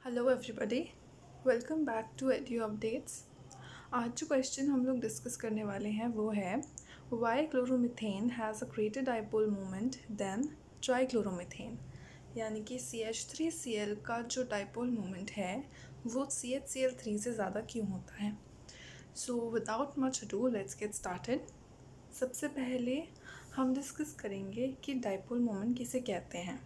Hello everybody, welcome back to edu updates. आज जो question हम लोग डिस्कस करने वाले हैं वो है why chloromethane has a greater dipole moment than trichloromethane. यानी कि CH3Cl का जो डाइपोल मोमेंट है वो CHCl3 से ज़्यादा क्यों होता है। So without much ado let's get started. सबसे पहले हम डिस्कस करेंगे कि डाइपोल मोमेंट किसे कहते हैं।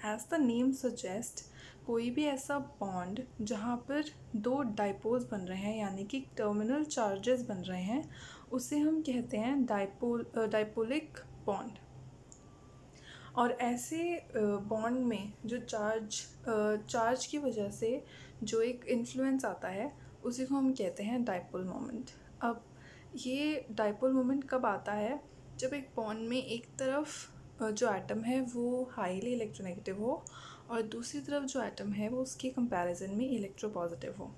एज द नेम सजेस्ट, कोई भी ऐसा बॉन्ड जहाँ पर दो डाइपोल्स बन रहे हैं यानी कि टर्मिनल चार्जेस बन रहे हैं उसे हम कहते हैं डाइपोलिक बॉन्ड। और ऐसे बॉन्ड में जो चार्ज की वजह से जो एक इन्फ्लुएंस आता है उसी को हम कहते हैं डाइपोल मोमेंट। अब ये डाइपोल मोमेंट कब आता है? जब एक बॉन्ड में एक तरफ जो एटम है वो हाईली इलेक्ट्रोनेगेटिव हो और दूसरी तरफ जो एटम है वो उसके कंपैरिजन में इलेक्ट्रोपॉजिटिव हो।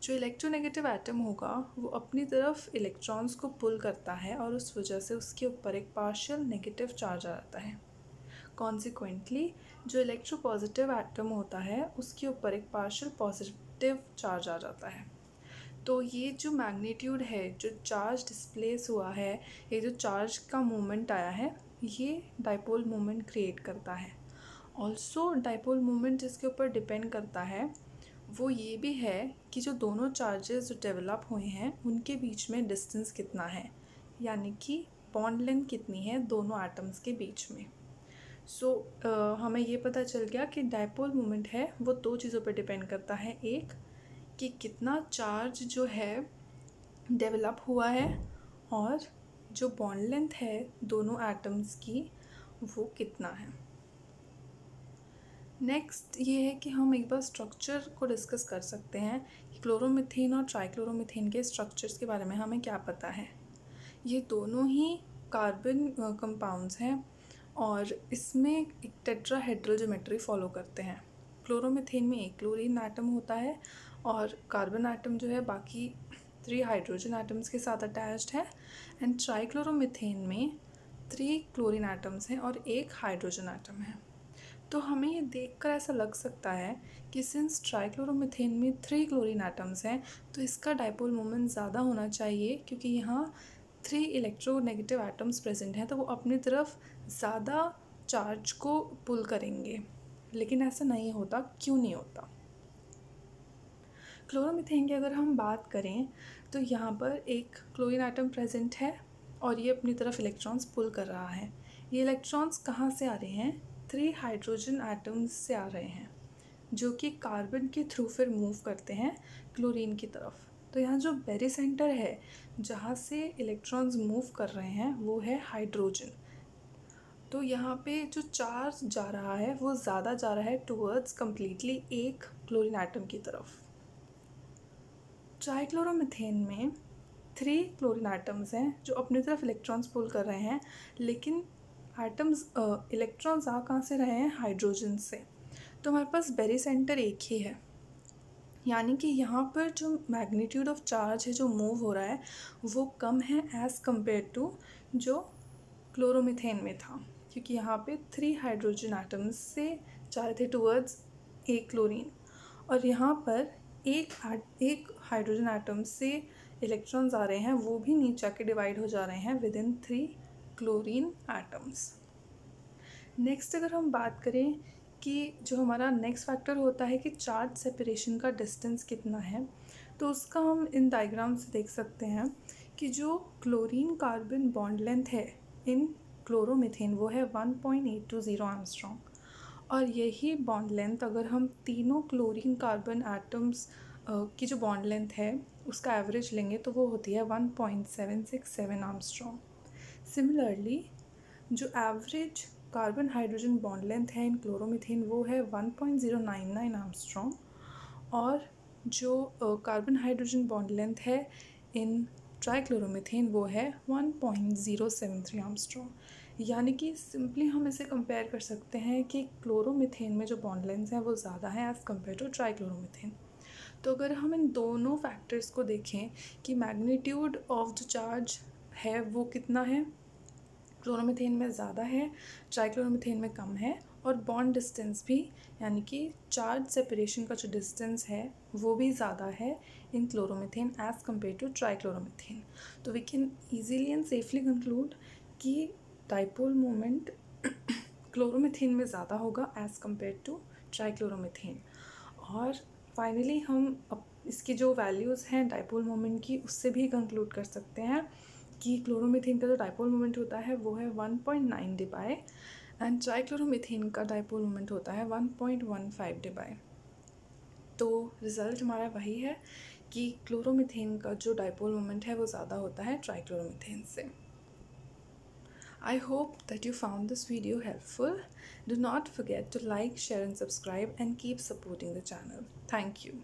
जो इलेक्ट्रोनेगेटिव एटम होगा वो अपनी तरफ इलेक्ट्रॉन्स को पुल करता है और उस वजह से उसके ऊपर एक पार्शियल नेगेटिव चार्ज आ जाता है। कॉन्सिक्वेंटली जो इलेक्ट्रोपॉजिटिव एटम होता है उसके ऊपर एक पार्शियल पॉजिटिव चार्ज आ जाता है। तो ये जो मैग्नीट्यूड है, जो चार्ज डिस्प्लेस हुआ है, ये जो चार्ज का मूवमेंट आया है, ये डाइपोल मोमेंट क्रिएट करता है। ऑल्सो डाइपोल मोमेंट जिसके ऊपर डिपेंड करता है वो ये भी है कि जो दोनों चार्जेस जो डेवलप हुए हैं उनके बीच में डिस्टेंस कितना है, यानी कि बॉन्ड लेंथ कितनी है दोनों एटम्स के बीच में। हमें ये पता चल गया कि डाइपोल मोमेंट है वो दो चीज़ों पर डिपेंड करता है। एक कि कितना चार्ज जो है डेवलप हुआ है और जो बॉन्ड लेंथ है दोनों एटम्स की वो कितना है। नेक्स्ट ये है कि हम एक बार स्ट्रक्चर को डिस्कस कर सकते हैं कि क्लोरोमीथेन और ट्राईक्लोरोमीथेन के स्ट्रक्चर्स के बारे में हमें क्या पता है। ये दोनों ही कार्बन कंपाउंड्स हैं और इसमें एक टेट्राहेड्रल ज्योमेट्री फॉलो करते हैं। क्लोरोमीथेन में एक क्लोरीन एटम होता है और कार्बन एटम जो है बाकी 3 हाइड्रोजन एटम्स के साथ अटैच्ड है। एंड ट्राईक्लोरोमीथेन में 3 क्लोरीन एटम्स हैं और एक हाइड्रोजन एटम है। तो हमें ये देखकर ऐसा लग सकता है कि सिंस ट्राईक्लोरोमीथेन में 3 क्लोरीन एटम्स हैं तो इसका डाइपोल मोमेंट ज़्यादा होना चाहिए, क्योंकि यहाँ 3 इलेक्ट्रोनेगेटिव एटम्स प्रेजेंट हैं तो वो अपनी तरफ ज़्यादा चार्ज को पुल करेंगे। लेकिन ऐसा नहीं होता। क्यों नहीं होता? क्लोरोमीथेन की अगर हम बात करें तो यहाँ पर एक क्लोरीन एटम प्रेजेंट है और ये अपनी तरफ इलेक्ट्रॉन्स पुल कर रहा है। ये इलेक्ट्रॉन्स कहाँ से आ रहे हैं? 3 हाइड्रोजन एटम्स से आ रहे हैं जो कि कार्बन के थ्रू फिर मूव करते हैं क्लोरीन की तरफ। तो यहाँ जो बेरी सेंटर है जहाँ से इलेक्ट्रॉन्स मूव कर रहे हैं वो है हाइड्रोजन। तो यहाँ पे जो चार्ज जा रहा है वो ज़्यादा जा रहा है टुवर्ड्स कम्प्लीटली एक क्लोरीन एटम की तरफ। ट्राईक्लोरोमीथेन में 3 क्लोरीन एटम्स हैं जो अपनी तरफ इलेक्ट्रॉन्स पुल कर रहे हैं, लेकिन एटम्स इलेक्ट्रॉन्स आ कहाँ से रहे हैं? हाइड्रोजन से। तो हमारे पास बेरी सेंटर एक ही है, यानी कि यहाँ पर जो मैग्नीट्यूड ऑफ चार्ज है जो मूव हो रहा है वो कम है एज़ कम्पेयर टू जो क्लोरोमीथेन में था, क्योंकि यहाँ पे 3 हाइड्रोजन एटम्स से जा रहे थे टुवर्ड्स एक क्लोरीन और यहाँ पर एक हाइड्रोजन एटम से इलेक्ट्रॉन्स आ रहे हैं, वो भी नीचे आके डिवाइड हो जा रहे हैं with in 3 chlorine atoms. Next अगर हम बात करें कि जो हमारा नेक्स्ट फैक्टर होता है कि चार्ज सेपरेशन का डिस्टेंस कितना है, तो उसका हम इन डायग्राम से देख सकते हैं कि जो क्लोरीन कार्बन बॉन्ड लेंथ है इन क्लोरोमीथेन वो है 1.820 एंगस्ट्रॉम, और यही बॉन्ड लेंथ अगर हम तीनों क्लोरीन कार्बन एटम्स की जो बॉन्ड लेंथ है उसका एवरेज लेंगे तो वो होती है 1.767 एंगस्ट्रॉम। सिमिलरली जो average carbon hydrogen bond length है इन क्लोरोमीथेन वो है 1.099 एंगस्ट्रॉम, और जो कार्बन हाइड्रोजन बॉन्ड लेंथ है इन ट्राईक्लोरोमीथेन वो है 1.073 एंगस्ट्रॉम। यानी कि सिंपली हम इसे कंपेयर कर सकते हैं कि क्लोरोमीथेन में जो बॉन्ड लेंथ है वो ज़्यादा है एज़ कम्पेयर टू ट्राईक्लोरोमीथेन। तो अगर हम इन दोनों फैक्टर्स को देखें कि मैग्नीट्यूड ऑफ जो चार्ज है वो कितना है, क्लोरोमीथेन में ज़्यादा है, ट्राईक्लोरोमीथेन में कम है, और बॉन्ड डिस्टेंस भी, यानी कि चार्ज सेपरेशन का जो डिस्टेंस है वो भी ज़्यादा है in chloromethane as compare to trichloromethane. तो we can easily and safely conclude कि डाइपोल मोमेंट क्लोरोमीथेन में ज़्यादा होगा एज़ कम्पेयर टू ट्राईक्लोरोमीथेन। और फाइनली हम इसकी जो वैल्यूज़ हैं डाइपोल मोमेंट की उससे भी कंक्लूड कर सकते हैं कि क्लोरोमीथेन का जो डाइपोल मोमेंट होता है वो है 1.9 dBi एंड ट्राईक्लोरोमीथेन का डाइपोल मोमेंट होता है 1.15 dBi। तो रिज़ल्ट हमारा वही है कि क्लोरोमीथेन का जो डाइपोल मोमेंट है वो ज़्यादा होता है ट्राईक्लोरोमीथेन से। I hope that you found this video helpful. Do not forget to like, share and subscribe and keep supporting the channel. Thank you.